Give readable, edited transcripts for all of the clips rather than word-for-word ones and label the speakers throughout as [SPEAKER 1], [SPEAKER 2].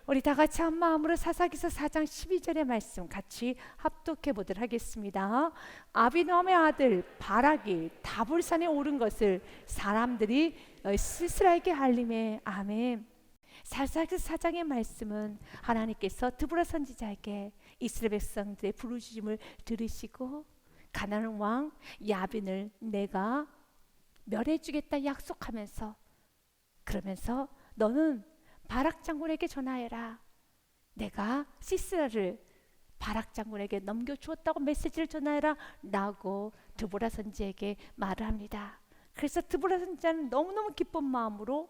[SPEAKER 1] 우리 다 같이 한 마음으로 사사기서 4장 12절의 말씀 같이 합독해 보도록 하겠습니다. 아비노함의 아들 바락이 다볼산에 오른 것을 사람들이 시스라에게 알림해. 아멘. 사사기서 4장의 말씀은 하나님께서 드보라 선지자에게 이스라엘 백성들의 부르짖음을 들으시고 가나안 왕 야빈을 내가 멸해 주겠다 약속하면서, 그러면서 너는 바락 장군에게 전하여라. 내가 시스라를 바락 장군에게 넘겨주었다고 메시지를 전하여라 라고 드보라 선지에게 말을 합니다. 그래서 드보라 선지자는 너무너무 기쁜 마음으로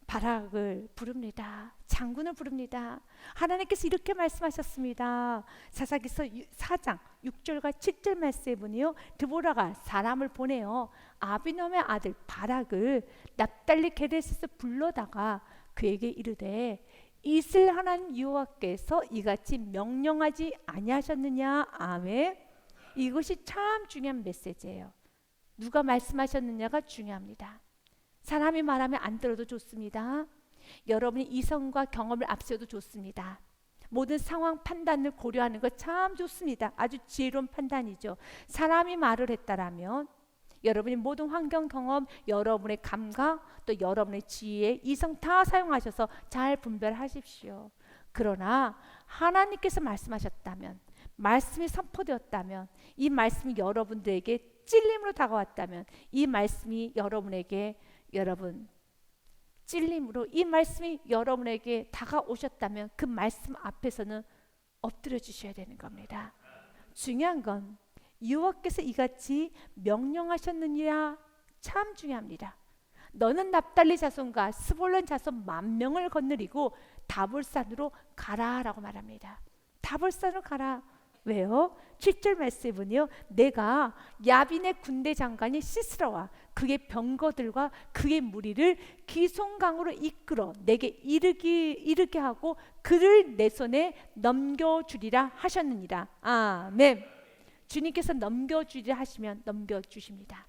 [SPEAKER 1] 바락을 부릅니다. 장군을 부릅니다. 하나님께서 이렇게 말씀하셨습니다. 사사기서 4장 6절과 7절 말씀에 보니요, 드보라가 사람을 보내어 아비노함의 아들 바락을 납달리 게데스에서 불러다가 그에게 이르되 이스라엘 하나님 여호와께서 이같이 명령하지 아니하셨느냐. 아멘. 이것이 참 중요한 메시지예요. 누가 말씀하셨느냐가 중요합니다. 사람이 말하면 안 들어도 좋습니다. 여러분이 이성과 경험을 앞세워도 좋습니다. 모든 상황 판단을 고려하는 것 참 좋습니다. 아주 지혜로운 판단이죠. 사람이 말을 했다라면 여러분이 모든 환경 경험, 여러분의 감각, 또 여러분의 지혜, 이성 다 사용하셔서 잘 분별하십시오. 그러나 하나님께서 말씀하셨다면, 말씀이 선포되었다면, 이 말씀이 여러분들에게 찔림으로 다가왔다면, 이 말씀이 여러분에게 찔림으로 이 말씀이 여러분에게 다가오셨다면 그 말씀 앞에서는 엎드려 주셔야 되는 겁니다. 중요한 건 여호와께서 이같이 명령하셨느냐 참 중요합니다. 너는 납달리 자손과 스볼론 자손 10,000명을 거느리고 다볼산으로 가라라고 말합니다. 다볼산으로 가라. 왜요? 7절 말씀에 보니요, 내가 야빈의 군대 장관이 시스라와 그의 병거들과 그의 무리를 기송강으로 이끌어 내게 이르게 하고 그를 내 손에 넘겨주리라 하셨느니라. 아멘. 주님께서 넘겨주리라 하시면 넘겨주십니다.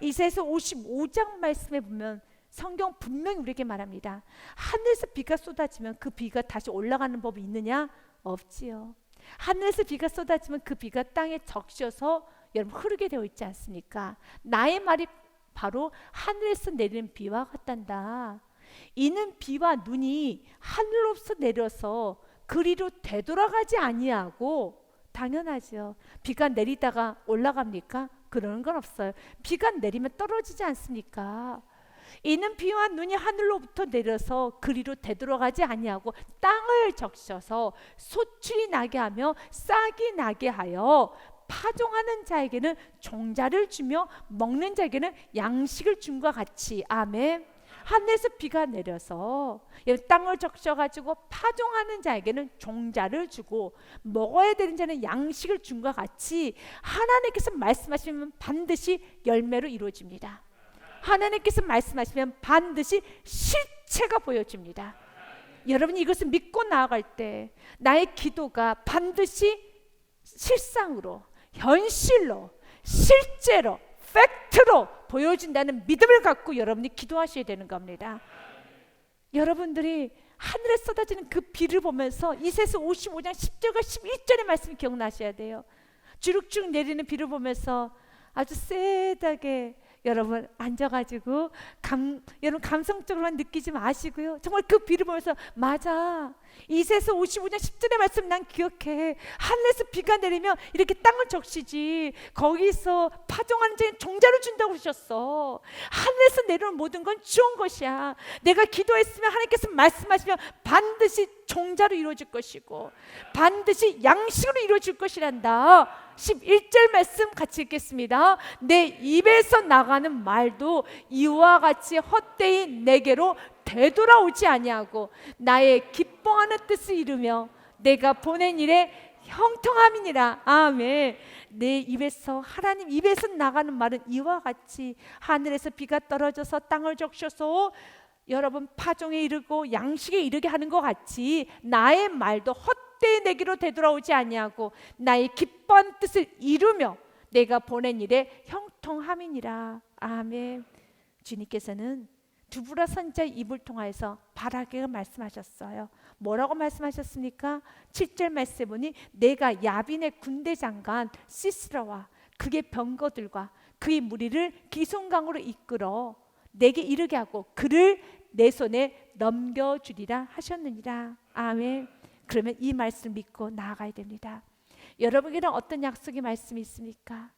[SPEAKER 1] 이사야서 55장 말씀에 보면 성경 분명히 우리에게 말합니다. 하늘에서 비가 쏟아지면 그 비가 다시 올라가는 법이 있느냐? 없지요. 하늘에서 비가 쏟아지면 그 비가 땅에 적셔서 여러분 흐르게 되어 있지 않습니까? 나의 말이 바로 하늘에서 내리는 비와 같단다. 이는 비와 눈이 하늘로부터 내려서 그리로 되돌아가지 아니하고, 당연하죠. 비가 내리다가 올라갑니까? 그러는 건 없어요. 비가 내리면 떨어지지 않습니까? 이는 비와 눈이 하늘로부터 내려서 그리로 되돌아가지 아니하고 땅을 적셔서 소출이 나게 하며 싹이 나게 하여 파종하는 자에게는 종자를 주며 먹는 자에게는 양식을 준 것 같이. 아멘. 하늘에서 비가 내려서 땅을 적셔가지고 파종하는 자에게는 종자를 주고 먹어야 되는 자는 양식을 준 것 같이 하나님께서 말씀하시면 반드시 열매로 이루어집니다. 하나님께서 말씀하시면 반드시 실체가 보여집니다. 여러분이 이것을 믿고 나아갈 때 나의 기도가 반드시 실상으로, 현실로, 실제로, 팩트로 보여진다는 믿음을 갖고 여러분이 기도하셔야 되는 겁니다. 여러분들이 하늘에 쏟아지는 그 비를 보면서 이사야서 55장 10절과 11절의 말씀이 기억나셔야 돼요. 주룩주룩 내리는 비를 보면서 아주 세다게 여러분 앉아가지고 여러분 감성적으로만 느끼지 마시고요. 정말 그 비를 보면서 맞아. 이사야서 55장 10절의 말씀 난 기억해. 하늘에서 비가 내리면 이렇게 땅을 적시지 거기서 파종하는 자는 종자를 준다고 그러셨어. 하늘에서 내려오는 모든 건 좋은 것이야. 내가 기도했으면 하나님께서 말씀하시면 반드시 종자로 이루어질 것이고 반드시 양식으로 이루어질 것이란다. 11절 말씀 같이 읽겠습니다. 내 입에서 나가는 말도 이와 같이 헛되이 내게로 되돌아오지 아니하고 나의 기뻐하는 뜻을 이루며 내가 보낸 일에 형통함이니라. 아멘. 내 입에서, 하나님 입에서 나가는 말은 이와 같이 하늘에서 비가 떨어져서 땅을 적셔서 여러분 파종에 이르고 양식에 이르게 하는 것 같이 나의 말도 헛되이 내게로 되돌아오지 아니하고 나의 기뻐하는 뜻을 이루며 내가 보낸 일에 형통함이니라. 아멘. 주님께서는 드보라 선지자의 입을 통하여서 바라게가 말씀하셨어요. 뭐라고 말씀하셨습니까? 7절 말씀에 보니 내가 야빈의 군대 장관 시스라와 그의 병거들과 그의 무리를 기송강으로 이끌어 내게 이르게 하고 그를 내 손에 넘겨주리라 하셨느니라. 아멘. 그러면 이 말씀을 믿고 나아가야 됩니다. 여러분에게는 어떤 약속의 말씀이 있습니까?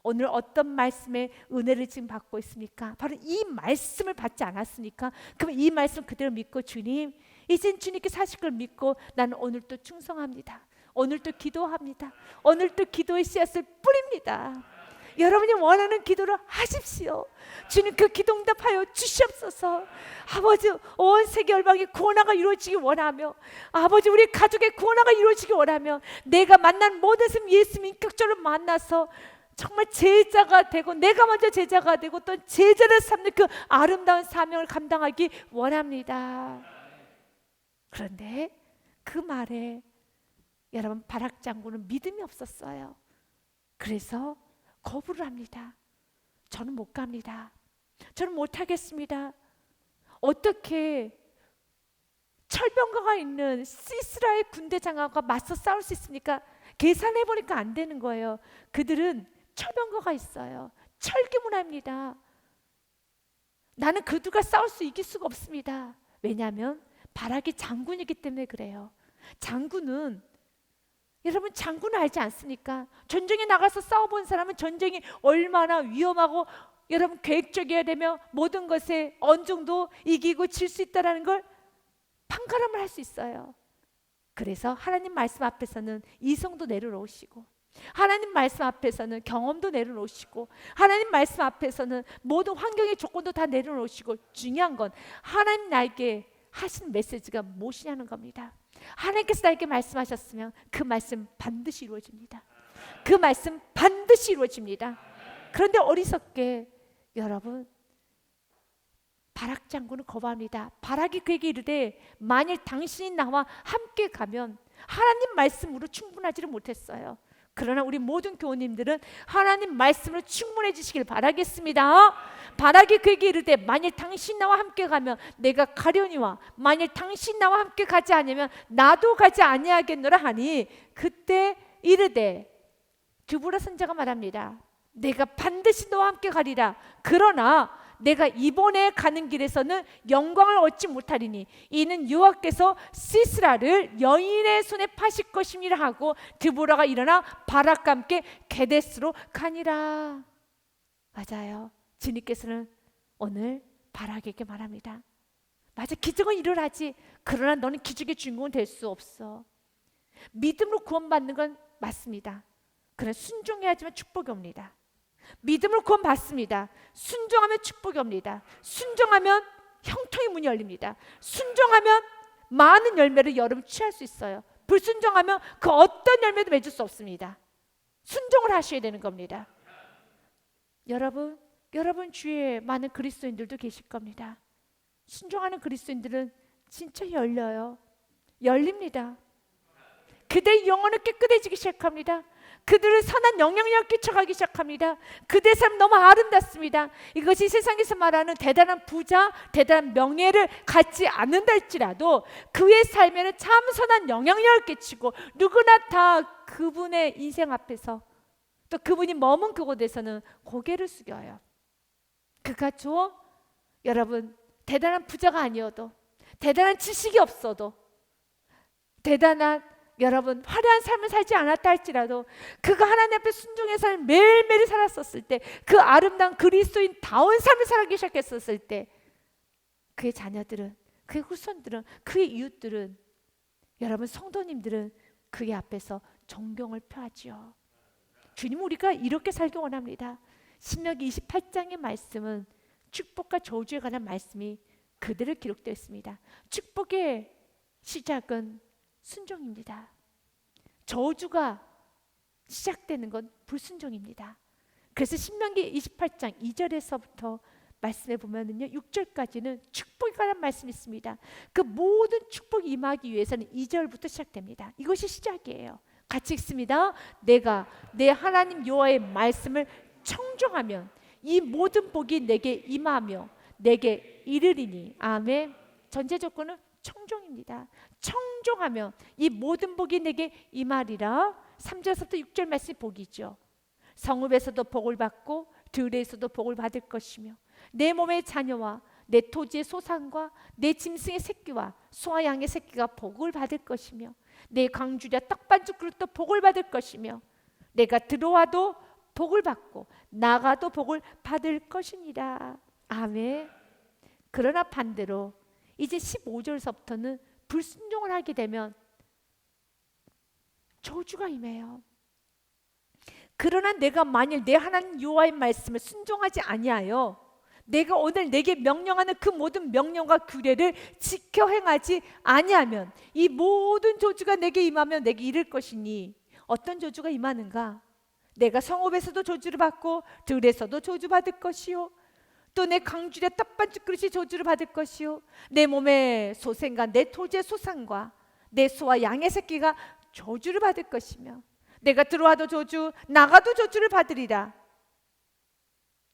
[SPEAKER 1] 오늘 어떤 말씀의 은혜를 지금 받고 있습니까? 바로 이 말씀을 받지 않았습니까? 그럼 이 말씀 그대로 믿고 주님, 이젠 주님께서 하실 걸 믿고 나는 오늘 또 충성합니다. 오늘 또 기도합니다. 오늘 또 기도의 씨앗을 뿌립니다. 여러분이 원하는 기도를 하십시오. 주님 그 기도 응답하여 주시옵소서. 아버지 온 세계 열방의 구원화가 이루어지기 원하며 아버지 우리 가족의 구원화가 이루어지기 원하며 내가 만난 모든 사람 예수님 인격적으로 만나서 정말 제자가 되고 내가 먼저 제자가 되고 또 제자를 삼는 그 아름다운 사명을 감당하기 원합니다. 그런데 그 말에 여러분 바락 장군은 믿음이 없었어요. 그래서 거부를 합니다. 저는 못 갑니다. 저는 못 하겠습니다. 어떻게 철병거가 있는 시스라의 군대 장관과 맞서 싸울 수 있습니까? 계산해 보니까 안 되는 거예요. 그들은 철병거가 있어요. 철기 문화입니다. 나는 그들과 싸울 수 이길 수가 없습니다. 왜냐하면 바락이 장군이기 때문에 그래요. 장군은 여러분 장군은 알지 않습니까? 전쟁에 나가서 싸워본 사람은 전쟁이 얼마나 위험하고 여러분 계획적이어야 되며 모든 것에 어느 정도 이기고 질 수 있다는 걸 판가름을 할 수 있어요. 그래서 하나님 말씀 앞에서는 이성도 내려놓으시고 하나님 말씀 앞에서는 경험도 내려놓으시고 하나님 말씀 앞에서는 모든 환경의 조건도 다 내려놓으시고 중요한 건 하나님 나에게 하신 메시지가 무엇이냐는 겁니다. 하나님께서 나에게 말씀하셨으면 그 말씀 반드시 이루어집니다. 그 말씀 반드시 이루어집니다. 그런데 어리석게 여러분 바락 장군은 거부합니다. 바락이 그에게 이르되 만일 당신이 나와 함께 가면 하나님 말씀으로 충분하지를 못했어요. 그러나 우리 모든 교우님들은 하나님 말씀으로 충분해지시길 바라겠습니다. 바락이 그에게 이르되 만일 당신 나와 함께 가면 내가 가려니와 만일 당신 나와 함께 가지 않으면 나도 가지 아니하겠노라 하니 그때 이르되 드보라 선지자가 말합니다. 내가 반드시 너와 함께 가리라. 그러나 내가 이번에 가는 길에서는 영광을 얻지 못하리니 이는 여호와께서 시스라를 여인의 손에 파실 것임이라 하고 드보라가 일어나 바락과 함께 게데스로 가니라. 맞아요. 주님께서는 오늘 바락에게 말합니다. 맞아, 기적은 일어나지. 그러나 너는 기적의 주인공은 될 수 없어. 믿음으로 구원받는 건 맞습니다. 그러나 순종해야지만 축복이 옵니다. 믿음으로 구원받습니다. 순종하면 축복이 옵니다. 순종하면 형통의 문이 열립니다. 순종하면 많은 열매를 여러분 취할 수 있어요. 불순종하면 그 어떤 열매도 맺을 수 없습니다. 순종을 하셔야 되는 겁니다. 여러분 주위에 많은 그리스도인들도 계실 겁니다. 순종하는 그리스도인들은 진짜 열려요. 열립니다. 그들의 영혼은 깨끗해지기 시작합니다. 그들은 선한 영향력을 끼쳐가기 시작합니다. 그들의 삶 너무 아름답습니다. 이것이 세상에서 말하는 대단한 부자, 대단한 명예를 갖지 않는다 할지라도 그의 삶에는 참 선한 영향력을 끼치고 누구나 다 그분의 인생 앞에서 또 그분이 머문 그곳에서는 고개를 숙여요. 그가 여러분 대단한 부자가 아니어도 대단한 지식이 없어도 대단한 여러분 화려한 삶을 살지 않았다 할지라도 그가 하나님 앞에 순종의 삶을 매일매일 살았었을 때 그 아름다운 그리스도인다운 삶을 살기 시작했었을 때 그의 자녀들은 그의 후손들은 그의 이웃들은 여러분 성도님들은 그의 앞에서 존경을 표하지요. 주님 우리가 이렇게 살기 원합니다. 신명기 28장의 말씀은 축복과 저주에 관한 말씀이 그대로 기록되어 있습니다. 축복의 시작은 순종입니다. 저주가 시작되는 건 불순종입니다. 그래서 신명기 28장 2절에서부터 말씀해 보면은요 6절까지는 축복에 관한 말씀이 있습니다. 그 모든 축복이 임하기 위해서는 2절부터 시작됩니다. 이것이 시작이에요. 같이 읽습니다. 내가 내 하나님 여호와의 말씀을 청종하면 이 모든 복이 내게 임하며 내게 이르리니. 아멘. 전제 조건은 청종입니다. 청종하면 이 모든 복이 내게 임하리라. 3절부터 6절 말씀이 복이죠. 성읍에서도 복을 받고 들에서도 복을 받을 것이며 내 몸의 자녀와 내 토지의 소산과 내 짐승의 새끼와 소와 양의 새끼가 복을 받을 것이며 내 광주리와 떡반죽 그릇도 복을 받을 것이며 내가 들어와도 복을 받고 나가도 복을 받을 것이니라. 아멘. 그러나 반대로 이제 15절서부터는 불순종을 하게 되면 저주가 임해요. 그러나 내가 만일 내 하나님 여호와의 말씀을 순종하지 아니하여 내가 오늘 내게 명령하는 그 모든 명령과 규례를 지켜 행하지 아니하면 이 모든 저주가 내게 임하며 내게 이를 것이니 어떤 저주가 임하는가? 내가 성읍에서도 저주를 받고 들에서도 저주받을 것이요 또 내 강주리의 떡반죽 그릇이 저주를 받을 것이요 내 몸의 소생과 내 토지의 소산과 내 소와 양의 새끼가 저주를 받을 것이며 내가 들어와도 저주 나가도 저주를 받으리라.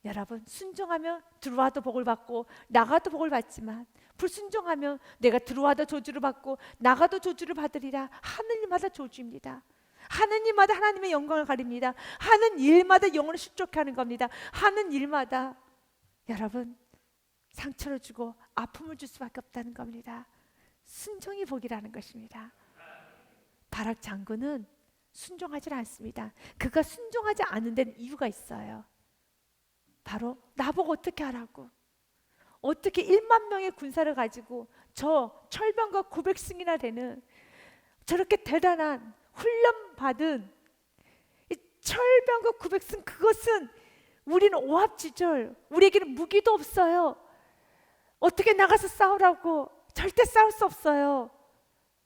[SPEAKER 1] 여러분, 순종하면 들어와도 복을 받고 나가도 복을 받지만 불순종하면 내가 들어와도 저주를 받고 나가도 저주를 받으리라. 하는 일마다 저주입니다. 하는 일마다 하나님의 영광을 가립니다. 하는 일마다 영혼을 실족해 하는 겁니다. 하는 일마다 여러분 상처를 주고 아픔을 줄 수밖에 없다는 겁니다. 순종이 복이라는 것입니다. 바락 장군은 순종하지 않습니다. 그가 순종하지 않는 데는 이유가 있어요. 바로 나보고 어떻게 하라고, 어떻게 1만 명의 군사를 가지고 저 철병과 900승이나 되는 저렇게 대단한 훈련받은 이 철병과 900승, 그것은 우리는 오합지졸, 우리에게는 무기도 없어요. 어떻게 나가서 싸우라고? 절대 싸울 수 없어요.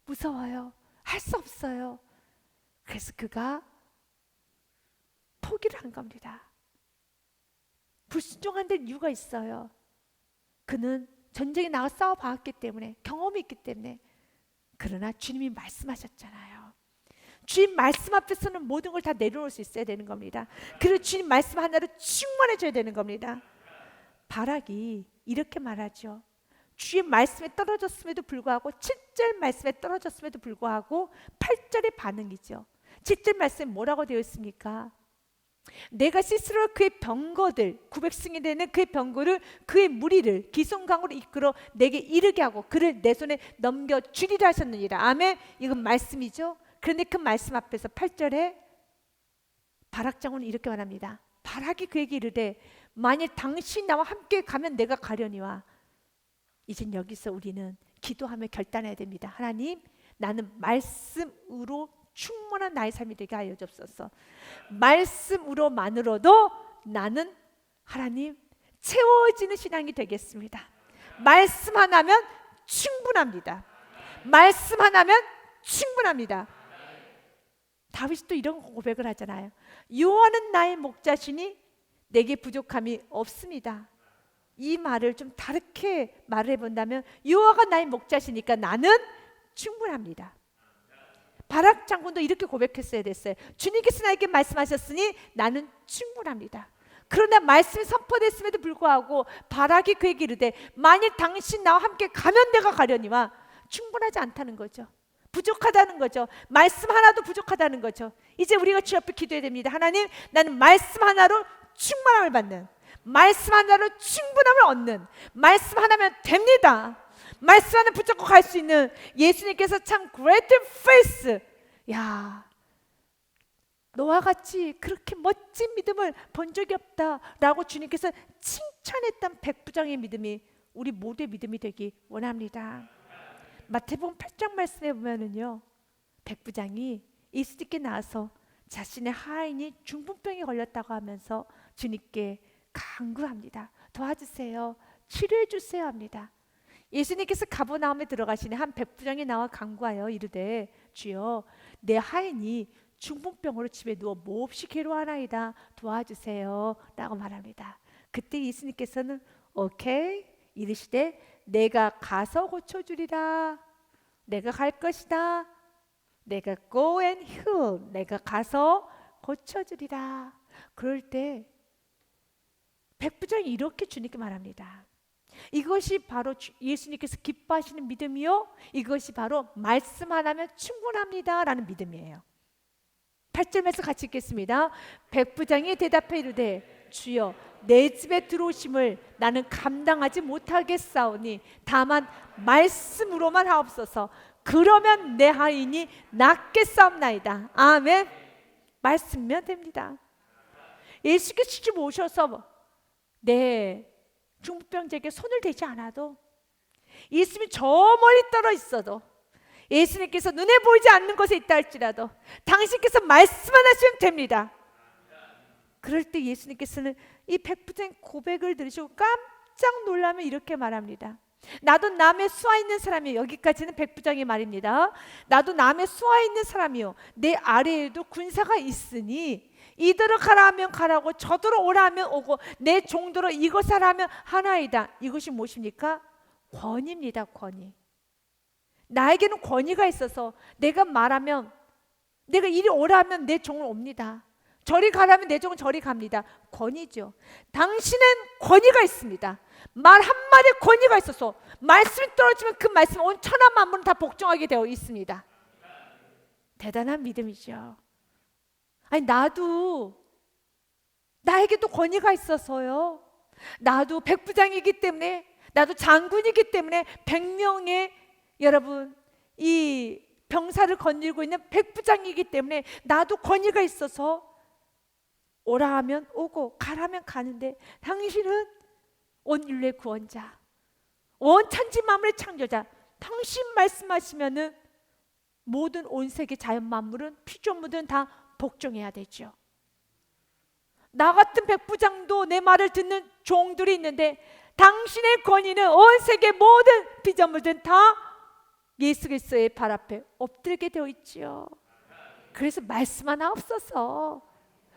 [SPEAKER 1] 무서워요. 할 수 없어요. 그래서 그가 포기를 한 겁니다. 불순종한 데는 이유가 있어요. 그는 전쟁에 나가 싸워봤기 때문에, 경험이 있기 때문에. 그러나 주님이 말씀하셨잖아요. 주님 말씀 앞에서는 모든 걸 다 내려놓을 수 있어야 되는 겁니다. 그리고 주님 말씀 하나로 충만해져야 되는 겁니다. 바락이 이렇게 말하죠. 주의 말씀에 떨어졌음에도 불구하고 7절 말씀에 떨어졌음에도 불구하고 8절의 반응이죠. 7절 말씀에 뭐라고 되어 있습니까? 내가 시스로 그의 병거들 900승이 되는 그의 병거를 그의 무리를 기송강으로 이끌어 내게 이르게 하고 그를 내 손에 넘겨주리라 하셨느니라. 아멘. 이건 말씀이죠. 그런데 그 말씀 앞에서 8절에 바락 장군은 이렇게 말합니다. 바락이 그에게 이르되 만일 당신이 나와 함께 가면 내가 가려니와. 이젠 여기서 우리는 기도하며 결단해야 됩니다. 하나님, 나는 말씀으로 충만한 나의 삶이 되게 하여 주옵소서. 말씀으로만으로도 나는 하나님 채워지는 신앙이 되겠습니다. 말씀 하나면 충분합니다. 말씀 하나면 충분합니다. 다윗이 또 이런 고백을 하잖아요. 여호와는 나의 목자시니 내게 부족함이 없습니다. 이 말을 좀 다르게 말을 해본다면 여호와가 나의 목자시니까 나는 충분합니다. 바락 장군도 이렇게 고백했어야 됐어요. 주님께서 나에게 말씀하셨으니 나는 충분합니다. 그러나 말씀이 선포됐음에도 불구하고 바락이 그에게 이르되 만일 당신 나와 함께 가면 내가 가려니와. 충분하지 않다는 거죠. 부족하다는 거죠. 말씀 하나도 부족하다는 거죠. 이제 우리가 주 앞에 기도해야 됩니다. 하나님, 나는 말씀 하나로 충만함을 받는, 말씀 하나로 충분함을 얻는, 말씀 하나면 됩니다. 말씀 하나 붙잡고 갈 수 있는 예수님께서 참 great faith, 야, 너와 같이 그렇게 멋진 믿음을 본 적이 없다라고 주님께서 칭찬했던 백부장의 믿음이 우리 모두의 믿음이 되기 원합니다. 마태복음 8장 말씀에 보면은요, 백부장이 예수님께 나와서 자신의 하인이 중풍병에 걸렸다고 하면서 주님께 간구합니다. 도와주세요, 치료해 주세요 합니다. 예수님께서 가버나움에 들어가시니 한 백부장이 나와 간구하여 이르되 주여, 내 하인이 중풍병으로 집에 누워 몹시 괴로워하나이다, 도와주세요 라고 말합니다. 그때 예수님께서는 오케이 이르시되 내가 가서 고쳐주리라. 내가 갈 것이다. 내가 go and heal. 내가 가서 고쳐주리라. 그럴 때 백부장이 이렇게 주님께 말합니다. 이것이 바로 예수님께서 기뻐하시는 믿음이요, 이것이 바로 말씀 하나면 충분합니다 라는 믿음이에요. 8절 말씀 같이 읽겠습니다. 백부장이 대답해 이르되 주여 내 집에 들어오심을 나는 감당하지 못하겠사오니 다만 말씀으로만 하옵소서. 그러면 내 하인이 낫겠사옵나이다. 아멘. 말씀이면 됩니다. 예수께서 직접 오셔서 내 중풍병자에게 손을 대지 않아도, 예수님이 저 멀리 떨어 있어도, 예수님께서 눈에 보이지 않는 곳에 있다 할지라도 당신께서 말씀만 하시면 됩니다. 그럴 때 예수님께서는 이 백부장의 고백을 들으시고 깜짝 놀라며 이렇게 말합니다. 나도 남의 수하에 있는 사람이요. 여기까지는 백부장의 말입니다. 나도 남의 수하에 있는 사람이요, 내 아래에도 군사가 있으니 이더러 가라 하면 가라고 저더러 오라 하면 오고 내 종더러 이것 하라 하면 하나이다. 이것이 무엇입니까? 권위입니다. 권위. 나에게는 권위가 있어서 내가 말하면, 내가 이리 오라 하면 내 종은 옵니다. 저리 가라면 내 종은 저리 갑니다. 권위죠. 당신은 권위가 있습니다. 말 한마디에 권위가 있어서 말씀이 떨어지면 그 말씀 온 천하 만물은 다 복종하게 되어 있습니다. 대단한 믿음이죠. 아니, 나에게도 권위가 있어서요, 나도 백부장이기 때문에, 나도 장군이기 때문에 100명의 여러분 이 병사를 거느리고 있는 백부장이기 때문에 나도 권위가 있어서 오라 하면 오고 가라 하면 가는데, 당신은 온 인류의 구원자, 온 천지 만물의 창조자, 당신 말씀하시면은 모든 온 세계 자연 만물은 피조물은 다 복종해야 되죠. 나 같은 백부장도 내 말을 듣는 종들이 있는데, 당신의 권위는 온 세계 모든 피조물들은 다 예수 그리스도의 발 앞에 엎드리게 되어 있지요. 그래서 말씀만 하옵소서.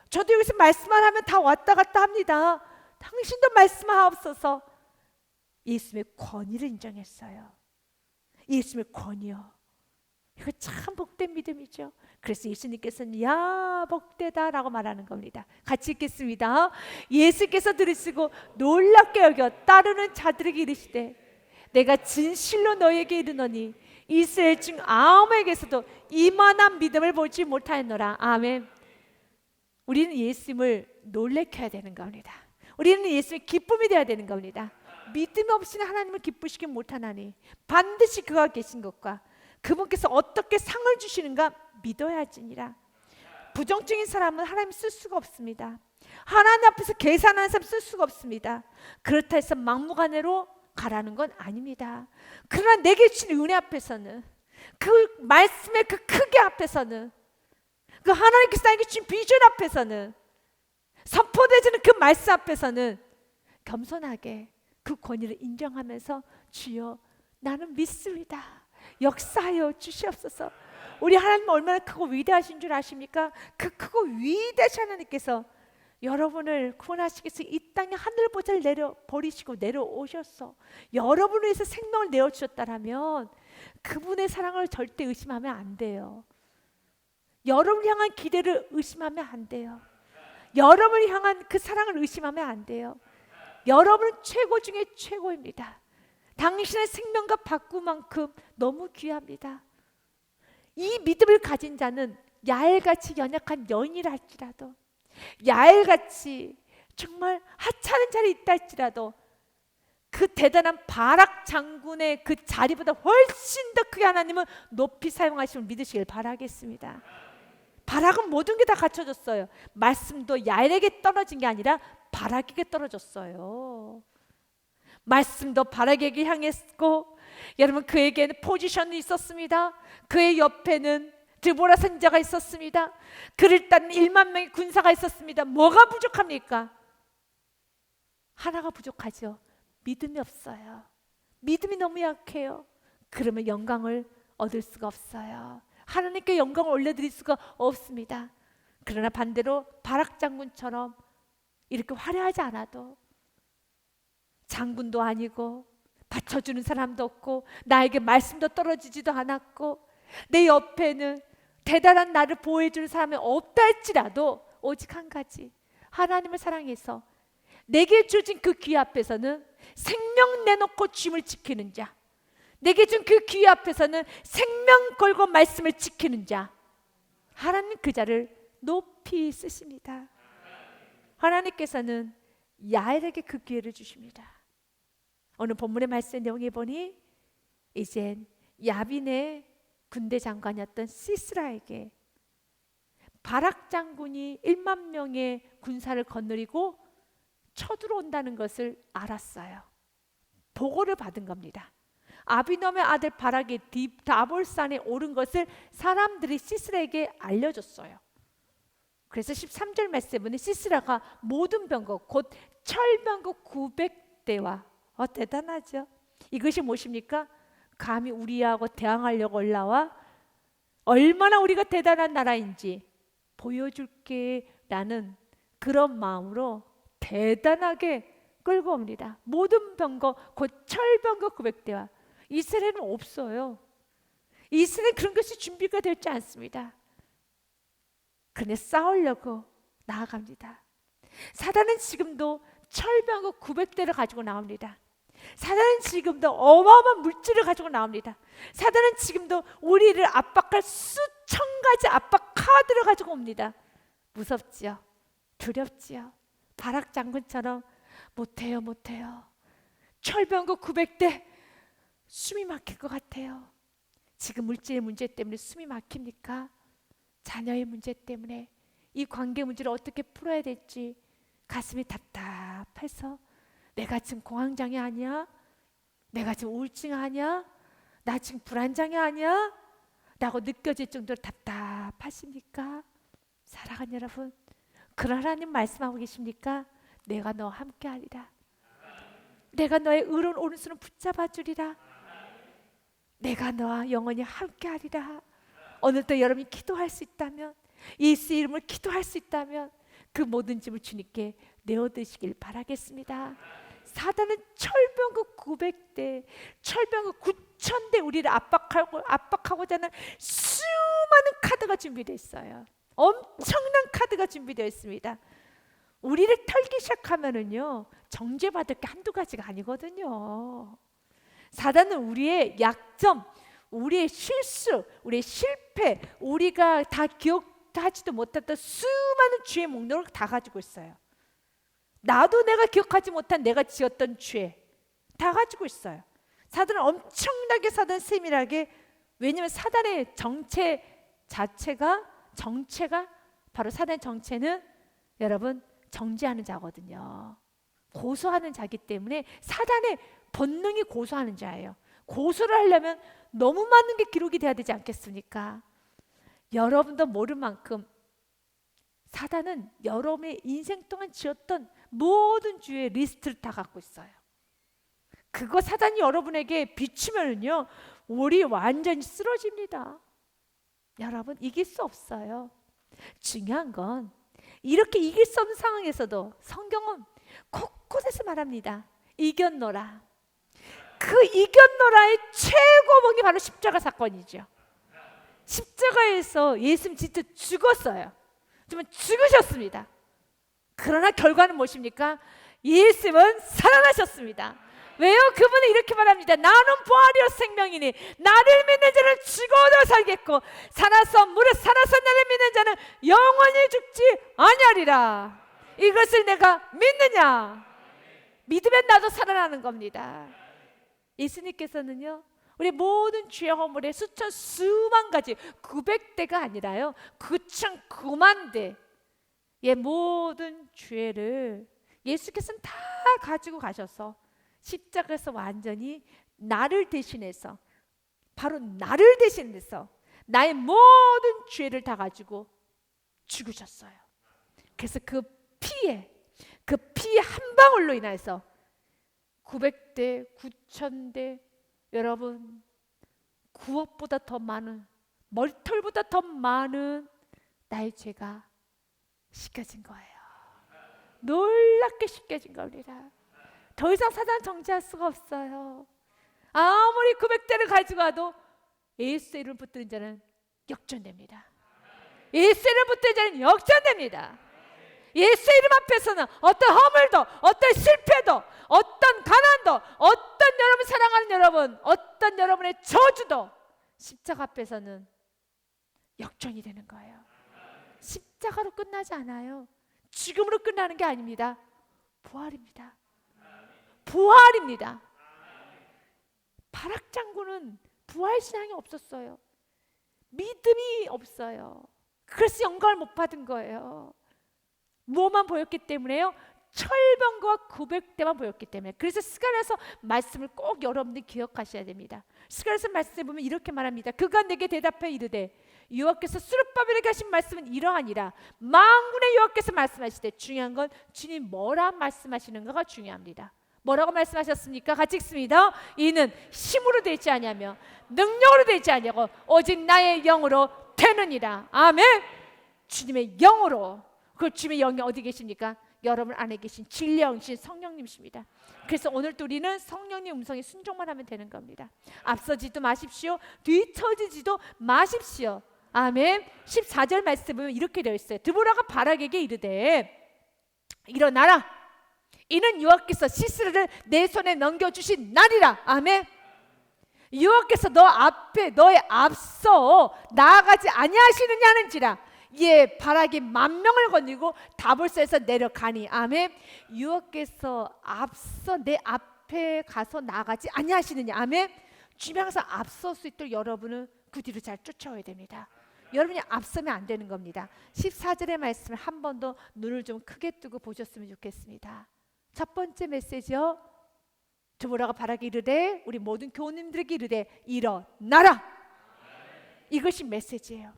[SPEAKER 1] 저도 여기서 말씀만 하면 다 왔다 갔다 합니다. 당신도 말씀만 하옵소서. 예수님의 권위를 인정했어요. 예수님의 권위요, 이거 참 복된 믿음이죠. 그래서 예수님께서는 야 복되다 라고 말하는 겁니다. 같이 읽겠습니다. 예수께서 들으시고 놀랍게 여겨 따르는 자들에게 이르시되 내가 진실로 너희에게 이르노니 이스라엘 중 아무에게서도 이만한 믿음을 보지 못하였노라. 아멘. 우리는 예수님을 놀래켜야 되는 겁니다. 우리는 예수님의 기쁨이 되어야 되는 겁니다. 믿음 없이는 하나님을 기쁘시게 못하나니 반드시 그가 계신 것과 그분께서 어떻게 상을 주시는가 믿어야지니라. 부정적인 사람은 하나님 쓸 수가 없습니다. 하나님 앞에서 계산하는 사람 쓸 수가 없습니다. 그렇다 해서 막무가내로 가라는 건 아닙니다. 그러나 내게 주신 은혜 앞에서는, 그 말씀의 그 크기 앞에서는, 그 하나님께서 나에게 주신 비전 앞에서는, 선포되지는 그 말씀 앞에서는 겸손하게 그 권위를 인정하면서 주여 나는 믿습니다. 역사하여 주시옵소서. 우리 하나님 얼마나 크고 위대하신 줄 아십니까? 그 크고 위대하신 하나님께서 여러분을 구원하시기 위해서 이 땅에 하늘보좌를 내려버리시고 내려오셔서 여러분을 위해서 생명을 내어주셨다면 그분의 사랑을 절대 의심하면 안 돼요. 여러분을 향한 기대를 의심하면 안 돼요. 여러분을 향한 그 사랑을 의심하면 안 돼요. 여러분은 최고 중에 최고입니다. 당신의 생명과 바꾸만큼 너무 귀합니다. 이 믿음을 가진 자는 야엘같이 연약한 여인이라 할지라도, 야엘같이 정말 하찮은 자리에 있다 할지라도 그 대단한 바락 장군의 그 자리보다 훨씬 더 크게 하나님은 높이 사용하심을 믿으시길 바라겠습니다. 바락은 모든 게 다 갖춰졌어요. 말씀도 야엘에게 떨어진 게 아니라 바락에게 떨어졌어요. 말씀도 바락에게 향했고, 여러분 그에게는 포지션이 있었습니다. 그의 옆에는 드보라 선지자가 있었습니다. 그를 따른 1만 명의 군사가 있었습니다. 뭐가 부족합니까? 하나가 부족하죠. 믿음이 없어요. 믿음이 너무 약해요. 그러면 영광을 얻을 수가 없어요. 하나님께 영광을 올려드릴 수가 없습니다. 그러나 반대로 바락 장군처럼 이렇게 화려하지 않아도, 장군도 아니고 받쳐주는 사람도 없고 나에게 말씀도 떨어지지도 않았고 내 옆에는 대단한 나를 보호해주는 사람이 없다 할지라도 오직 한 가지, 하나님을 사랑해서 내게 주어진 그 귀 앞에서는 생명 내놓고 주님을 지키는 자, 내게 준 그 기회 앞에서는 생명 걸고 말씀을 지키는 자, 하나님 그 자를 높이 쓰십니다. 하나님께서는 야엘에게 그 기회를 주십니다. 오늘 본문의 말씀 내용에 보니 이젠 야빈의 군대 장관이었던 시스라에게 바락 장군이 1만 명의 군사를 거느리고 쳐들어온다는 것을 알았어요. 보고를 받은 겁니다. 아비놈의 아들 바락이 다볼산에 오른 것을 사람들이 시스라에게 알려줬어요. 그래서 13절 말씀은 시스라가 모든 병거 곧 철병거 900대와 대단하죠. 이것이 무엇입니까? 감히 우리하고 대항하려고 올라와 얼마나 우리가 대단한 나라인지 보여줄게 라는 그런 마음으로 대단하게 끌고 옵니다. 모든 병거 곧 철병거 900대와 이스라엘은 없어요. 이스라엘은 그런 것이 준비가 되지 않습니다. 그런데 싸우려고 나아갑니다. 사단은 지금도 철병거 900대를 가지고 나옵니다. 사단은 지금도 어마어마한 물질을 가지고 나옵니다. 사단은 지금도 우리를 압박할 수천 가지 압박 카드를 가지고 옵니다. 무섭지요? 두렵지요? 바락 장군처럼 못해요. 철병거 900대 숨이 막힐 것 같아요. 지금 물질의 문제 때문에 숨이 막힙니까? 자녀의 문제 때문에 이 관계 문제를 어떻게 풀어야 될지 가슴이 답답해서 내가 지금 공황장애 아니야? 내가 지금 우울증 아니야? 나 지금 불안장애 아니야? 라고 느껴질 정도로 답답하십니까? 사랑하는 여러분, 그런 하나님 말씀하고 계십니까? 내가 너와 함께하리라. 내가 너의 의로운 오른손을 붙잡아 주리라. 내가 너와 영원히 함께하리라. 오늘도 여러분이 기도할 수 있다면, 예수 이름을 기도할 수 있다면 그 모든 짐을 주님께 내어드시길 바라겠습니다. 사단은 철병거 900대, 철병거 9,000대 우리를 압박하고자 하는 수많은 카드가 준비되어 있어요. 엄청난 카드가 준비되어 있습니다. 우리를 털기 시작하면은요, 정죄받을 게 한두 가지가 아니거든요. 사단은 우리의 약점, 우리의 실수, 우리의 실패, 우리가 다 기억하지도 못했던 수많은 죄의 목록을 다 가지고 있어요. 나도 내가 기억하지 못한 내가 지었던 죄 다 가지고 있어요. 사단은 엄청나게 세밀하게, 왜냐하면 사단의 정체 자체가 바로 사단의 정체는 여러분 정죄하는 자거든요. 고소하는 자기 때문에 사단의 본능이 고소하는 자예요. 고소를 하려면 너무 많은 게 기록이 돼야 되지 않겠습니까? 여러분도 모를 만큼 사단은 여러분의 인생 동안 지었던 모든 죄의 리스트를 다 갖고 있어요. 그거 사단이 여러분에게 비추면요, 우리 완전히 쓰러집니다. 여러분, 이길 수 없어요. 중요한 건 이렇게 이길 수 없는 상황에서도 성경은 곳곳에서 말합니다. 이겼노라. 그 이겼노라의 최고봉이 바로 십자가 사건이죠. 십자가에서 예수님 진짜 죽었어요. 정말 죽으셨습니다. 그러나 결과는 무엇입니까? 예수님은 살아나셨습니다. 왜요? 그분은 이렇게 말합니다. 나는 부활이요 생명이니 나를 믿는 자는 죽어도 살겠고 살아서 나를 믿는 자는 영원히 죽지 아니하리라. 이것을 내가 믿느냐? 믿으면 나도 살아나는 겁니다. 예수님께서는요, 우리 모든 죄의 허물의 수만 가지 900대가 아니라요 9,900만 대의 모든 죄를 예수께서는 다 가지고 가셔서 십자가에서 완전히 나를 대신해서, 바로 나를 대신해서 나의 모든 죄를 다 가지고 죽으셨어요. 그래서 그 피 한 방울로 인해서 900대, 9,000대, 여러분 9억보다 더 많은, 머리털보다 더 많은 나의 죄가 씻겨진 거예요. 놀랍게 씻겨진 겁니다. 더 이상 사단 정죄할 수가 없어요. 아무리 900대를 가지고 와도 예수 이름을 붙드는 자는 역전됩니다. 예수 이름을 붙드는 자는 역전됩니다. 예수 이름 앞에서는 어떤 허물도, 어떤 실패도, 어떤 가난도, 어떤 여러분 사랑하는 여러분, 어떤 여러분의 저주도 십자가 앞에서는 역전이 되는 거예요. 십자가로 끝나지 않아요. 죽음으로 끝나는 게 아닙니다. 부활입니다. 부활입니다. 바락 장군은 부활 신앙이 없었어요. 믿음이 없어요. 그래서 영광을 못 받은 거예요. 뭐만 보였기 때문에요? 철병과 900대만 보였기 때문에. 그래서 스가랴서 말씀을 꼭 여러분들이 기억하셔야 됩니다. 스가랴서 말씀에 보면 이렇게 말합니다. 그가 내게 대답해 이르되 여호와께서 스룹바벨에게 하신 말씀은 이러하니라. 만군의 여호와께서 말씀하시되, 중요한 건 주님 뭐라 말씀하시는가가 중요합니다. 뭐라고 말씀하셨습니까? 같이 읽습니다. 이는 힘으로 되지 아니하며 능력으로 되지 아니하고 오직 나의 영으로 되느니라. 아멘. 주님의 영으로. 그 주님의 영이 어디 계십니까? 여러분 안에 계신 진리의 영이신 성령님이십니다. 그래서 오늘도 우리는 성령님 음성에 순종만 하면 되는 겁니다. 앞서지도 마십시오. 뒤처지지도 마십시오. 아멘. 14절 말씀 보면 이렇게 되어 있어요. 드보라가 바락에게 이르되 일어나라. 이는 여호와께서 시스라를 내 손에 넘겨주신 날이라. 아멘. 여호와께서 너의 앞서 나아가지 아니하시느냐 하는지라. 예, 바락이 10,000명을 거느리고 다볼서에서 내려가니. 아멘. 여호와께서 앞서 내 앞에 가서 나아가지 아니하시느냐. 아멘. 주님 항상 앞설 수 있도록 여러분은 그 뒤로 잘 쫓아와야 됩니다. 여러분이 앞서면 안 되는 겁니다. 14절의 말씀을 한 번 더 눈을 좀 크게 뜨고 보셨으면 좋겠습니다. 첫 번째 메시지요. 드보라가 바락에 이르되, 우리 모든 교우님들에게 이르되 일어나라. 이것이 메시지예요.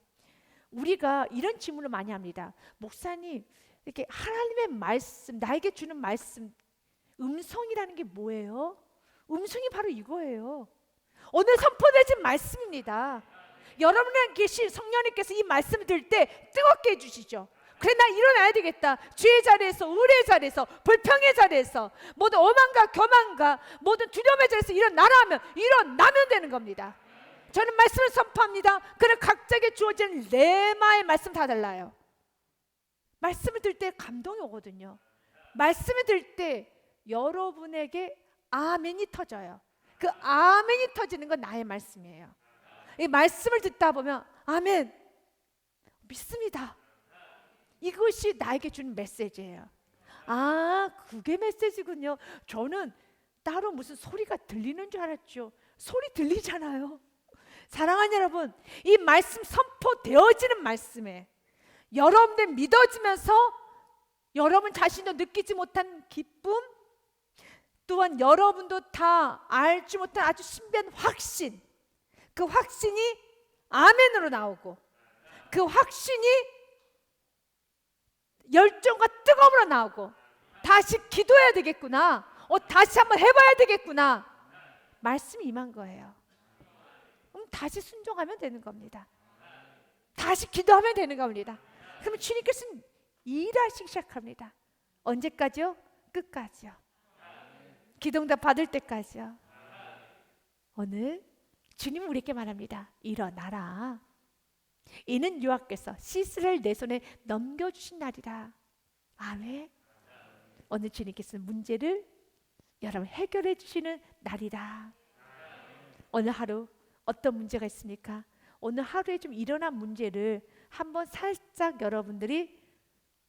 [SPEAKER 1] 우리가 이런 질문을 많이 합니다. 목사님, 이렇게 하나님의 말씀, 나에게 주는 말씀, 음성이라는 게 뭐예요? 음성이 바로 이거예요. 오늘 선포되신 말씀입니다. 여러분에 계신 성령님께서 이 말씀을 들을 때 뜨겁게 해주시죠. 그래, 나 일어나야 되겠다. 죄의 자리에서, 의뢰의 자리에서, 불평의 자리에서, 모든 오만과 교만과 모든 두려움의 자리에서 일어나라 하면 일어나면 되는 겁니다. 저는 말씀을 선포합니다. 그래, 각자에게 주어진 레마의 말씀 다 달라요. 말씀을 들을 때 감동이 오거든요. 말씀을 들을 때 여러분에게 아멘이 터져요. 그 아멘이 터지는 건 나의 말씀이에요. 이 말씀을 듣다 보면 아멘, 믿습니다. 이것이 나에게 주는 메시지예요. 아, 그게 메시지군요. 저는 따로 무슨 소리가 들리는 줄 알았죠. 소리 들리잖아요. 사랑하는 여러분, 이 말씀 선포되어지는 말씀에 여러분들 믿어지면서 여러분 자신도 느끼지 못한 기쁨, 또한 여러분도 다 알지 못한 아주 신비한 확신, 그 확신이 아멘으로 나오고, 그 확신이 열정과 뜨거움으로 나오고, 다시 기도해야 되겠구나, 다시 한번 해봐야 되겠구나, 말씀이 임한 거예요. 그럼 다시 순종하면 되는 겁니다. 다시 기도하면 되는 겁니다. 그러면 주님께서는 일하시기 시작합니다. 언제까지요? 끝까지요. 기도응답 받을 때까지요. 오늘 주님은 우리에게 말합니다. 일어나라. 이는 여호와께서 시스라를 내 손에 넘겨주신 날이라. 아멘. 오늘 주님께서는 문제를 여러분 해결해 주시는 날이다. 오늘 하루 어떤 문제가 있습니까? 오늘 하루에 좀 일어난 문제를 한번 살짝 여러분들이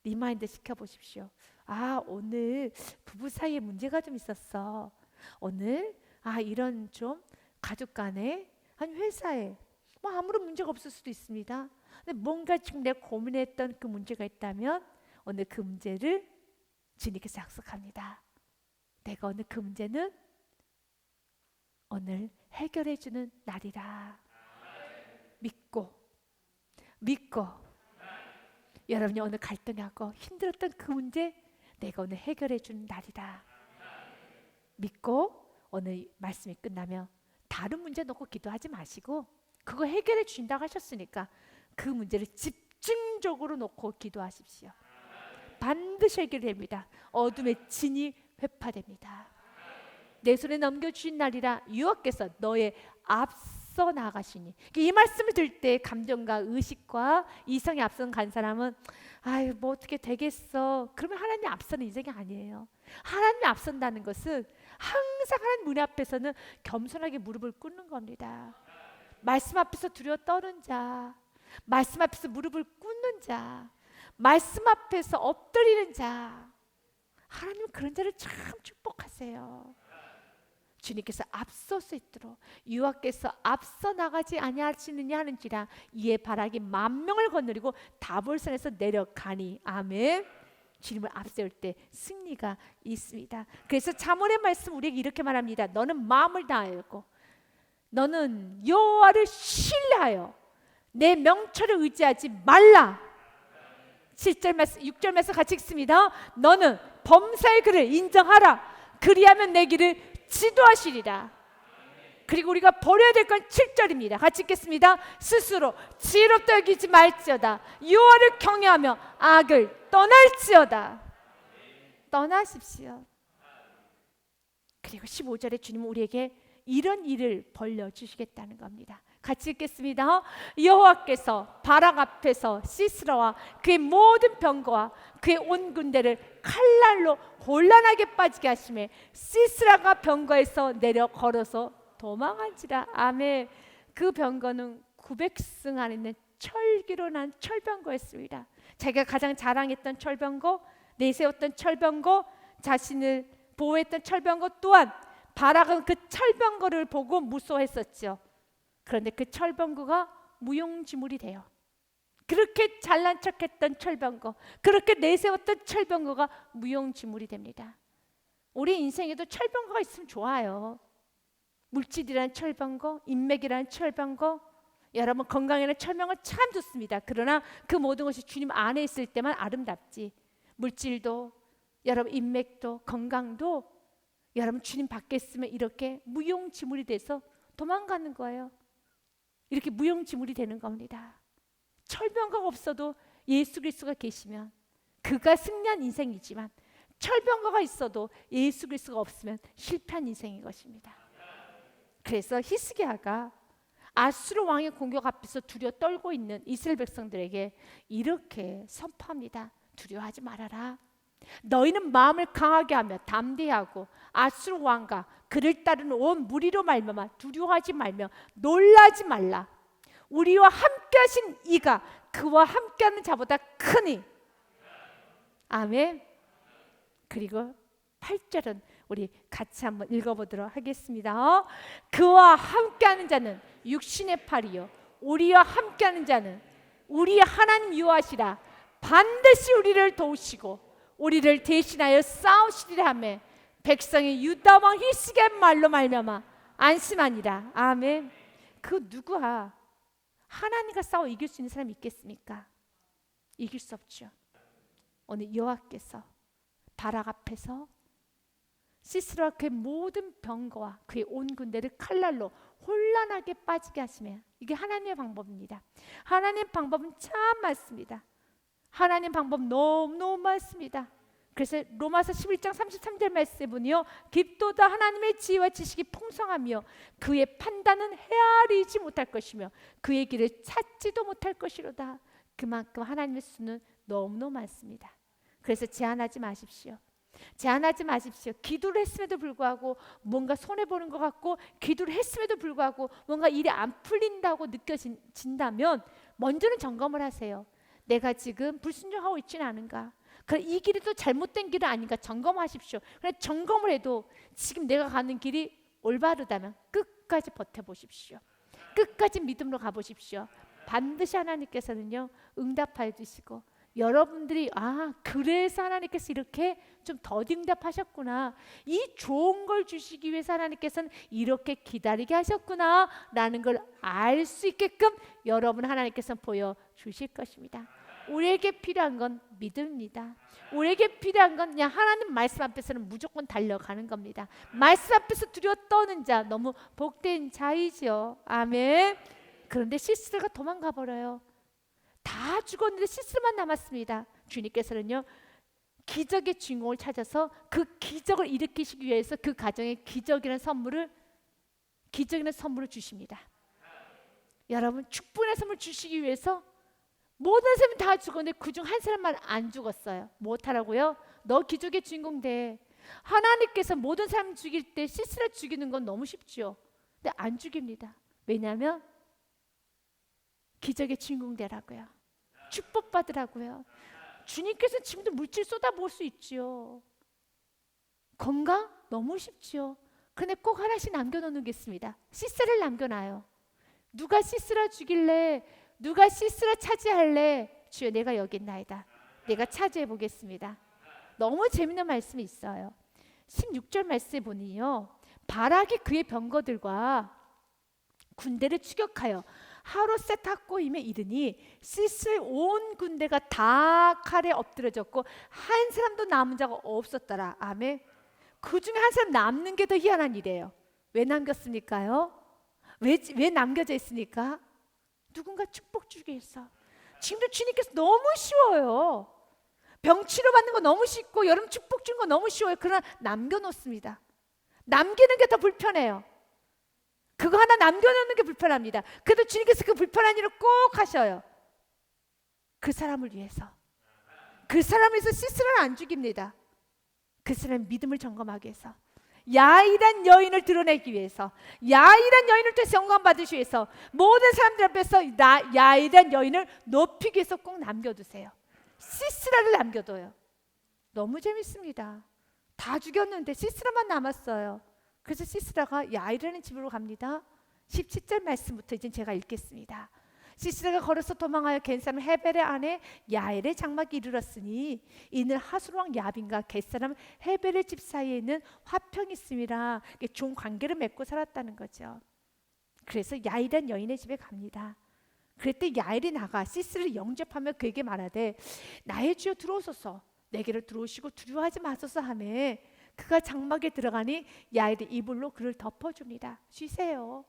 [SPEAKER 1] 리마인드 시켜보십시오. 아, 오늘 부부 사이에 문제가 좀 있었어. 오늘 이런 좀 가족 간에, 아니 회사에 뭐 아무런 문제가 없을 수도 있습니다. 근데 뭔가 지금 내가 고민했던 그 문제가 있다면 오늘 그 문제를 주님께서 약속합니다. 내가 오늘 그 문제는 오늘 해결해 주는 날이라. 믿고 여러분이 오늘 갈등하고 힘들었던 그 문제 내가 오늘 해결해 주는 날이다. 믿고 오늘 말씀이 끝나면 다른 문제 놓고 기도하지 마시고 그거 해결해 주신다고 하셨으니까 그 문제를 집중적으로 놓고 기도하십시오. 반드시 해결됩니다. 어둠의 진이 회파됩니다. 내 손에 넘겨주신 날이라. 여호와께서 너의 앞서 앞서 나가시니. 이 말씀을 들을 때 감정과 의식과 이성이 앞서 간 사람은 아유 뭐 어떻게 되겠어. 그러면 하나님 앞서는 인생이 아니에요. 하나님이 앞선다는 것은 항상 하나님 문 앞에서는 겸손하게 무릎을 꿇는 겁니다. 말씀 앞에서 두려워 떠는 자, 말씀 앞에서 무릎을 꿇는 자, 말씀 앞에서 엎드리는 자, 하나님은 그런 자를 참 축복하세요. 주님께서 앞설 수 있도록 여호와께서 앞서 나가지 아니하시느냐 하는지라 이에 바라기 만명을 거느리고 다볼산에서 내려가니. 아멘. 주님을 앞세울 때 승리가 있습니다. 그래서 잠언의 말씀 우리에게 이렇게 말합니다. 너는 마음을 다하고 너는 여호와를 신뢰하여 내 명철을 의지하지 말라. 7절 말씀 6절 말씀 같이 읽습니다. 너는 범사의 그를 인정하라. 그리하면 내 길을 지도하시리라. 그리고 우리가 버려야 될 건 7절입니다. 같이 읽겠습니다. 스스로 지혜롭다 여기지 말지어다. 여호와를 경외하며 악을 떠날지어다. 떠나십시오. 그리고 15절에 주님은 우리에게 이런 일을 벌려주시겠다는 겁니다. 같이 읽겠습니다. 여호와께서 바락 앞에서 시스라와 그의 모든 병거와 그의 온 군대를 칼날로 혼란하게 빠지게 하시매 시스라가 병거에서 내려 걸어서 도망한지라. 아멘. 그 병거는 900승 안에 있는 철기로 난 철병거였습니다. 자기가 가장 자랑했던 철병거, 내세웠던 철병거, 자신을 보호했던 철병거 또한 바락은 그 철병거를 보고 무서워했었죠. 그런데 그 철병거가 무용지물이 돼요. 그렇게 잘난 척했던 철병거, 그렇게 내세웠던 철병거가 무용지물이 됩니다. 우리 인생에도 철병거가 있으면 좋아요. 물질이라는 철병거, 인맥이라는 철병거, 여러분 건강에는 철병거 참 좋습니다. 그러나 그 모든 것이 주님 안에 있을 때만 아름답지. 물질도, 여러분 인맥도, 건강도 여러분 주님 밖에 있으면 이렇게 무용지물이 돼서 도망가는 거예요. 이렇게 무용지물이 되는 겁니다. 철병거가 없어도 예수 그리스도가 계시면 그가 승리한 인생이지만 철병거가 있어도 예수 그리스도가 없으면 실패한 인생인 것입니다. 그래서 히스기야가 아수르 왕의 공격 앞에서 두려워 떨고 있는 이스라엘 백성들에게 이렇게 선포합니다. 두려워하지 말아라. 너희는 마음을 강하게 하며 담대하고 아수르 왕과 그를 따르는 온 무리로 말미암아 두려워하지 말며 놀라지 말라. 우리와 함께하신 이가 그와 함께하는 자보다 크니. 아멘. 그리고 8절은 우리 같이 한번 읽어보도록 하겠습니다. 그와 함께하는 자는 육신의 팔이요 우리와 함께하는 자는 우리 하나님 여호와시라. 반드시 우리를 도우시고 우리를 대신하여 싸우시리라 하며 백성의 유다 왕 히스기야의 말로 말미암아 안심하니라. 아멘. 그 누구야 하나님과 싸워 이길 수 있는 사람이 있겠습니까? 이길 수 없죠. 오늘 여호와께서 바락 앞에서 시스라와 그의 모든 병거와 그의 온 군대를 칼날로 혼란하게 빠지게 하시며, 이게 하나님의 방법입니다. 하나님의 방법은 참 많습니다. 하나님 방법 너무 많습니다. 그래서 로마서 11장 33절 말씀에 보니요, 깊도다 하나님의 지혜와 지식이 풍성하며 그의 판단은 헤아리지 못할 것이며 그의 길을 찾지도 못할 것이로다. 그만큼 하나님의 수는 너무 많습니다. 그래서 제한하지 마십시오. 제한하지 마십시오. 기도를 했음에도 불구하고 뭔가 손해보는 것 같고, 기도를 했음에도 불구하고 뭔가 일이 안 풀린다고 느껴진다면 먼저는 점검을 하세요. 내가 지금 불순종하고 있지는 않은가? 이 길이 또 잘못된 길은 아닌가 점검하십시오. 그래 점검을 해도 지금 내가 가는 길이 올바르다면 끝까지 버텨보십시오. 끝까지 믿음으로 가보십시오. 반드시 하나님께서는요 응답해 주시고, 여러분들이 그래서 하나님께서 이렇게 좀 더디 응답하셨구나, 이 좋은 걸 주시기 위해서 하나님께서는 이렇게 기다리게 하셨구나 라는 걸 알 수 있게끔 여러분 하나님께서 보여주실 것입니다. 우리에게 필요한 건 믿음입니다. 우리에게 필요한 건 그냥 하나님 말씀 앞에서는 무조건 달려가는 겁니다. 말씀 앞에서 두려워 떠는 자 너무 복된 자이죠. 아멘. 그런데 시스라가 도망가 버려요. 다 죽었는데 시스라만 남았습니다. 주님께서는요 기적의 주인공을 찾아서 그 기적을 일으키시기 위해서 그 가정에 기적이라는 선물을 주십니다. 여러분, 축복의 선물 주시기 위해서 모든 사람이 다 죽었는데 그중 한 사람만 안 죽었어요. 못하라고요? 너 기적의 주인공 돼. 하나님께서 모든 사람 죽일 때 시스라 죽이는 건 너무 쉽죠. 근데 안 죽입니다. 왜냐하면 기적의 주인공 되라고요. 축복 받으라고요. 주님께서 지금도 물질 쏟아부을 수 있지요. 건강 너무 쉽지요. 근데 꼭 하나씩 남겨놓겠습니다. 시스라를 남겨놔요. 누가 시스라 죽일래? 누가 시스라 차지할래? 주여, 내가 여기 있나이다. 내가 차지해 보겠습니다. 너무 재밌는 말씀이 있어요. 16절 말씀에 보니요, 바락이 그의 병거들과 군대를 추격하여 하롯셋 탁고임에 이르니 시스라의 온 군대가 다 칼에 엎드려졌고 한 사람도 남은 자가 없었더라. 아멘. 그 중에 한 사람 남는 게 더 희한한 일이에요. 왜 남겼습니까요? 왜 남겨져 있습니까? 누군가 축복 주기 위해서. 지금도 주님께서 너무 쉬워요. 병 치료받는 거 너무 쉽고 여러분 축복 준 거 너무 쉬워요. 그러나 남겨놓습니다. 남기는 게 더 불편해요. 그거 하나 남겨놓는 게 불편합니다. 그래도 주님께서 그 불편한 일을 꼭 하셔요. 그 사람을 위해서. 그 사람을 위해서 시스라를 안 죽입니다. 그 사람의 믿음을 점검하기 위해서, 야일한 여인을 드러내기 위해서, 야일한 여인을 통해서 영광 받으시기 위해서, 모든 사람들 앞에서 야일한 여인을 높이기 위해서 꼭 남겨두세요. 시스라를 남겨둬요. 너무 재밌습니다. 다 죽였는데 시스라만 남았어요. 그래서 시스라가 야일이라는 집으로 갑니다. 17절 말씀부터 이제 제가 읽겠습니다. 시스라가 걸어서 도망하여 겐사람 헤벨의 아내 야엘의 장막에 이르렀으니 이는 하술왕 야빈과 겟사람 헤벨의 집 사이에 있는 화평이 있음이라. 좋은 관계를 맺고 살았다는 거죠. 그래서 야일한 여인의 집에 갑니다. 그랬더니 야엘이 나가 시스라를 영접하며 그에게 말하되 나의 주여 들어오소서, 내게로 들어오시고 두려워하지 마소서 하며 그가 장막에 들어가니 야엘이 이불로 그를 덮어줍니다. 쉬세요.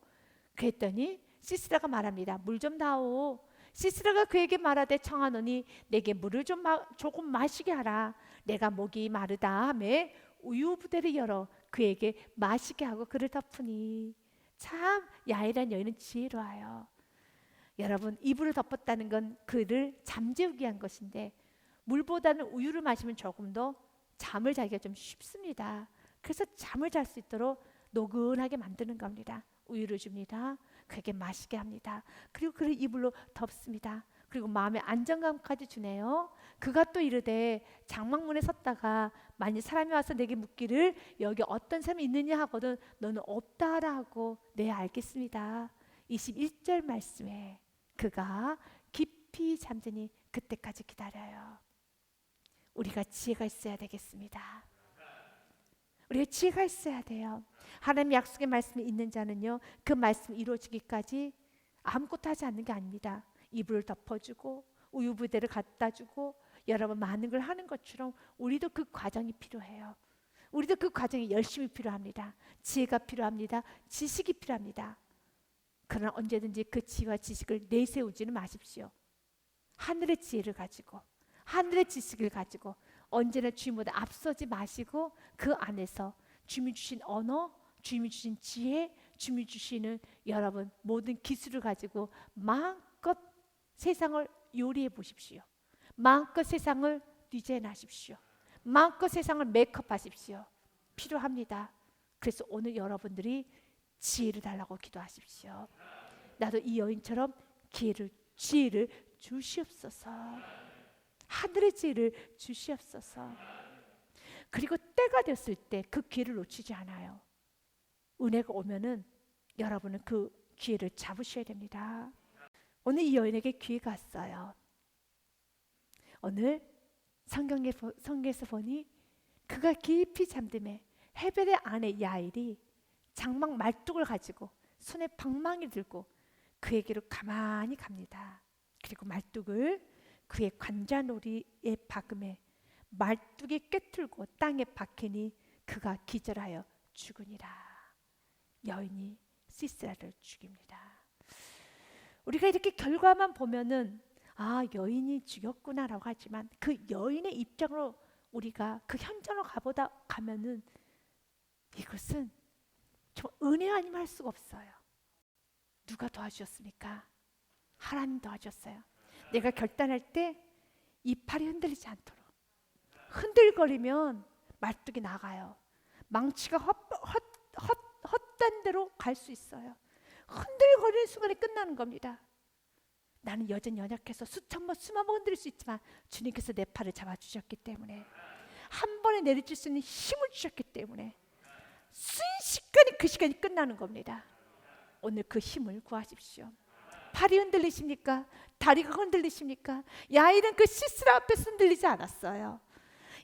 [SPEAKER 1] 그랬더니 시스라가 말합니다. 물 좀 다오. 시스라가 그에게 말하되 청하노니 내게 물을 조금 마시게 하라. 내가 목이 마르다 하며 우유 부대를 열어 그에게 마시게 하고 그를 덮으니. 참 야일한 여인은 지혜로워요. 여러분, 이불을 덮었다는 건 그를 잠재우기 위한 것인데 물보다는 우유를 마시면 조금 더 잠을 자기가 좀 쉽습니다. 그래서 잠을 잘 수 있도록 노근하게 만드는 겁니다. 우유를 줍니다. 그에게 마시게 합니다. 그리고 그를 이불로 덮습니다. 그리고 마음의 안정감까지 주네요. 그가 또 이르되 장막문에 섰다가 만일 사람이 와서 내게 묻기를 여기 어떤 사람이 있느냐 하거든 너는 없다라 하고 네 알겠습니다. 21절 말씀에 그가 깊이 잠드니 그때까지 기다려요. 우리가 지혜가 있어야 되겠습니다. 우리가 지혜가 있어야 돼요. 하나님의 약속의 말씀이 있는 자는요, 그 말씀이 이루어지기까지 아무것도 하지 않는 게 아닙니다. 이불을 덮어주고 우유 부대를 갖다 주고 여러분 많은 걸 하는 것처럼 우리도 그 과정이 필요해요. 우리도 그 과정이 열심히 필요합니다. 지혜가 필요합니다. 지식이 필요합니다. 그러나 언제든지 그 지혜와 지식을 내세우지는 마십시오. 하늘의 지혜를 가지고 하늘의 지식을 가지고 언제나 주님보다 앞서지 마시고 그 안에서 주님이 주신 언어, 주님이 주신 지혜, 주님이 주시는 여러분 모든 기술을 가지고 마음껏 세상을 요리해 보십시오. 마음껏 세상을 디자인하십시오. 마음껏 세상을 메이크업하십시오. 필요합니다. 그래서 오늘 여러분들이 지혜를 달라고 기도하십시오. 나도 이 여인처럼 지혜를 주시옵소서. 하늘의 지혜를 주시옵소서. 그리고 때가 됐을 때 그 기회를 놓치지 않아요. 은혜가 오면은 여러분은 그 기회를 잡으셔야 됩니다. 오늘 이 여인에게 기회가 왔어요. 오늘 성경에서 보니 그가 깊이 잠듦에 헤벨의 아내 야일이 장막 말뚝을 가지고 손에 방망이 들고 그에게로 가만히 갑니다. 그리고 말뚝을 그의 관자놀이에 박음에 말뚝이 꿰뚫고 땅에 박히니 그가 기절하여 죽으니라. 여인이 시스라를 죽입니다. 우리가 이렇게 결과만 보면은 아 여인이 죽였구나라고 하지만 그 여인의 입장으로 우리가 그 현장으로 가면은 이것은 정말 은혜 아니면 할 수가 없어요. 누가 도와주셨습니까? 하나님 도와주셨어요. 내가 결단할 때 이 팔이 흔들리지 않도록. 흔들거리면 말뚝이 나가요. 망치가 헛된 대로 갈 수 있어요. 흔들거리는 순간에 끝나는 겁니다. 나는 여전히 연약해서 수만 번 흔들릴 수 있지만 주님께서 내 팔을 잡아주셨기 때문에, 한 번에 내리칠 수 있는 힘을 주셨기 때문에 순식간에 그 시간이 끝나는 겁니다. 오늘 그 힘을 구하십시오. 팔이 흔들리십니까? 다리가 흔들리십니까? 야일은 그 시스라 앞에서 흔들리지 않았어요.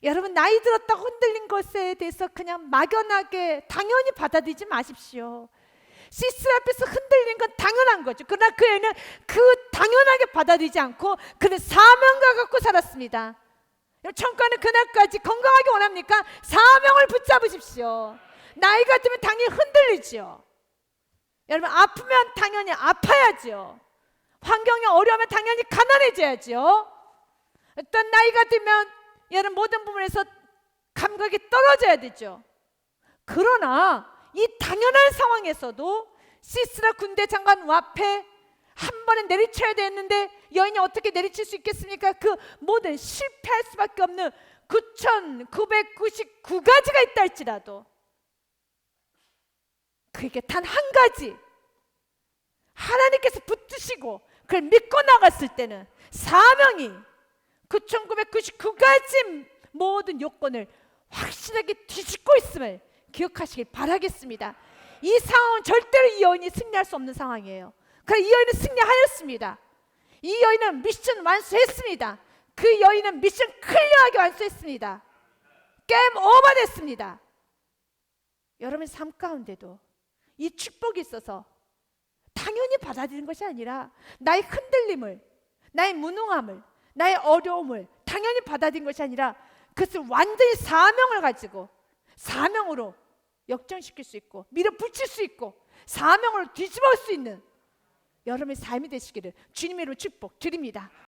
[SPEAKER 1] 여러분, 나이 들었다고 흔들린 것에 대해서 그냥 막연하게 당연히 받아들이지 마십시오. 시스라 앞에서 흔들린 건 당연한 거죠. 그러나 그 애는 그 당연하게 받아들이지 않고 그는 사명감 갖고 살았습니다. 천국가는 그날까지 건강하게 원합니까? 사명을 붙잡으십시오. 나이가 들면 당연히 흔들리죠. 여러분, 아프면 당연히 아파야죠. 환경이 어려우면 당연히 가난해져야죠. 어떤 나이가 들면 여러분 모든 부분에서 감각이 떨어져야 되죠. 그러나 이 당연한 상황에서도 시스라 군대 장관 앞에 한 번에 내리쳐야 되는데 여인이 어떻게 내리칠 수 있겠습니까? 그 모든 실패할 수밖에 없는 9,999가지가 있다 할지라도 그에게 단 한 가지 하나님께서 붙드시고 그걸 믿고 나갔을 때는 사명이 9,999가지 모든 요건을 확실하게 뒤집고 있음을 기억하시길 바라겠습니다. 이 상황은 절대로 이 여인이 승리할 수 없는 상황이에요. 그래서 이 여인은 승리하였습니다. 이 여인은 미션 완수했습니다. 그 여인은 미션 클리어하게 완수했습니다. 게임 오버 됐습니다. 여러분 삶 가운데도 이 축복이 있어서 당연히 받아들이는 것이 아니라 나의 흔들림을, 나의 무능함을, 나의 어려움을 당연히 받아들이는 것이 아니라 그것을 완전히 사명을 가지고 사명으로 역전시킬 수 있고 밀어붙일 수 있고 사명으로 뒤집을 수 있는 여러분의 삶이 되시기를 주님의 이름으로 축복 드립니다.